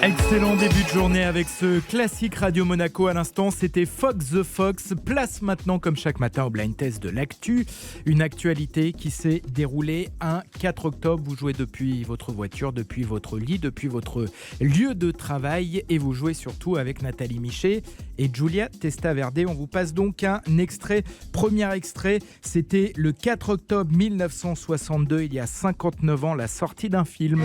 Excellent début de journée avec ce classique Radio Monaco. À l'instant, c'était Fox the Fox. Place maintenant, comme chaque matin, au blind test de l'actu. Une actualité qui s'est déroulée un 4 octobre. Vous jouez depuis votre voiture, depuis votre lit, depuis votre lieu de travail. Et vous jouez surtout avec Nathalie Michet et Giulia Testaverde. On vous passe donc un extrait. Premier extrait, c'était le 4 octobre 1962, il y a 59 ans, la sortie d'un film.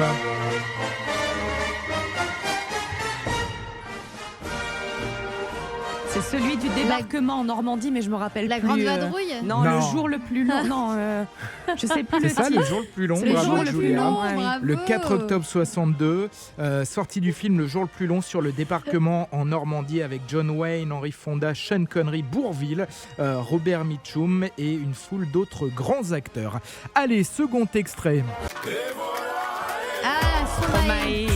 C'est celui du débarquement en Normandie, mais je me rappelle La plus. Grande Vadrouille Non, le jour le plus long. Non, je sais plus le C'est ça, titre. le jour le plus long. C'est le Bravo, jour le plus Julia. long, Ouais. bravo. Le 4 octobre 62, sortie du film Le jour le plus long sur le débarquement en Normandie avec John Wayne, Henry Fonda, Sean Connery, Bourvil, Robert Mitchum et une foule d'autres grands acteurs. Allez, second extrait. Ah, Stromae.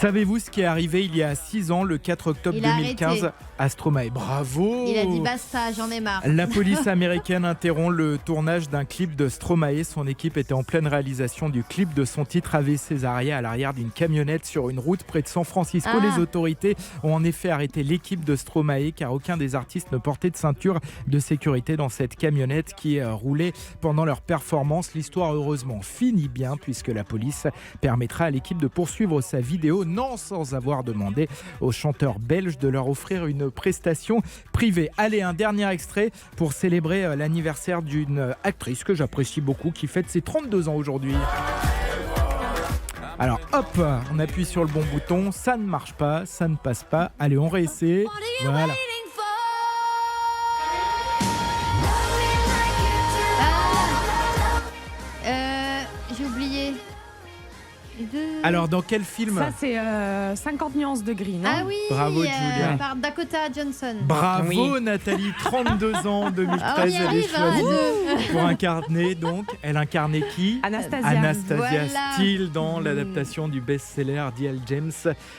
Savez-vous ce qui est arrivé il y a 6 ans, le 4 octobre Il a 2015 arrêté. à Stromae? Bravo! Il a dit basta, j'en ai marre. La police américaine interrompt le tournage d'un clip de Stromae. Son équipe était en pleine réalisation du clip de son titre Ave Césaria à l'arrière d'une camionnette sur une route près de San Francisco. Ah. Les autorités ont en effet arrêté l'équipe de Stromae car aucun des artistes ne portait de ceinture de sécurité dans cette camionnette qui roulait pendant leur performance. L'histoire heureusement finit bien puisque la police permettra à l'équipe de poursuivre sa vidéo, non sans avoir demandé aux chanteurs belges de leur offrir une prestation privée. Allez, un dernier extrait pour célébrer l'anniversaire d'une actrice que j'apprécie beaucoup qui fête ses 32 ans aujourd'hui. Alors hop, on appuie sur le bon bouton, ça ne marche pas, ça ne passe pas. Allez, on réessaie. Voilà. J'ai oublié. Alors dans quel film? Ça, c'est 50 nuances de gris, non? Ah oui, Bravo, Julia. par Dakota Johnson. Bravo Oui. Nathalie, 32 ans, Ah, 2013, on y elle est arrive, hein, choisie pour incarner donc. Elle incarnait qui? Anastasia. Anastasia Voilà. Steele dans l'adaptation du best-seller d'E.L. James,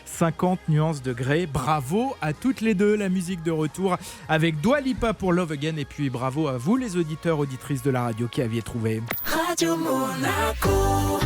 50 nuances de Grey. Bravo à toutes les deux, la musique de retour avec Dua Lipa pour Love Again et puis bravo à vous les auditeurs, auditrices de la radio qui aviez trouvé. Radio Monaco.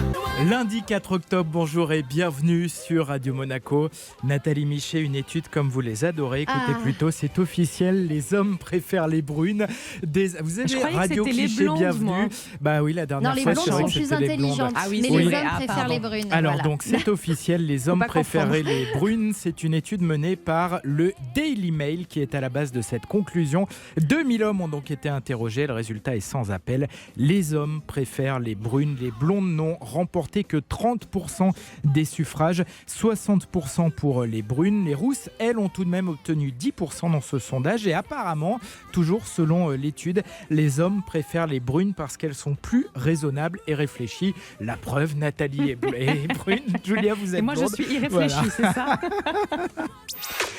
Lundi 4 octobre, bonjour et bienvenue sur Radio Monaco. Nathalie Michet, une étude comme vous les adorez, écoutez Ah. plutôt, c'est officiel, les hommes préfèrent les brunes. Vous avez Je croyais que Radio c'était les Cliché, blondes, bienvenue. moi. Bah oui, la dernière Non, les fois, blondes c'est vrai sont que plus c'était les blondes. intelligentes. Ah oui, mais c'est les vrai. hommes Ah, préfèrent pardon. les brunes. Alors voilà. donc c'est officiel, les hommes pas préféraient les brunes. C'est une étude menée par le Daily Mail qui est à la base de cette conclusion. 2000 hommes ont donc été interrogés. Le résultat est sans appel. Les hommes préfèrent les brunes. Les blondes n'ont remporté que 30% des suffrages, 60% pour les brunes. Les rousses, elles, ont tout de même obtenu 10% dans ce sondage. Et apparemment, toujours selon l'étude, les hommes préfèrent les brunes parce qu'elles sont plus raisonnables et réfléchies. La preuve, Nathalie est brune. Julia, vous êtes Et moi, je blonde. suis irréfléchie, Voilà. c'est ça?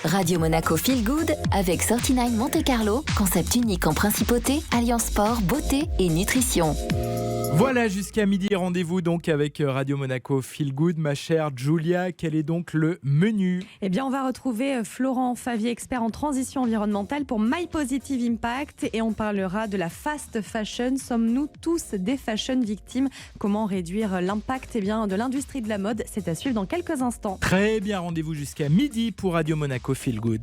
Radio Monaco Feel Good avec 39 Monte Carlo, concept unique en principauté, alliance sport, beauté et nutrition. Voilà, jusqu'à midi, rendez-vous donc avec Radio Monaco Feel Good. Ma chère Julia, quel est donc le menu? Eh bien, on va retrouver Florent Favier, expert en transition environnementale pour My Positive Impact, et on parlera de la fast fashion. Sommes-nous tous des fashion victimes? Comment réduire l'impact de l'industrie de la mode? C'est à suivre dans quelques instants. Très bien, rendez-vous jusqu'à midi pour Radio Monaco Feel Good.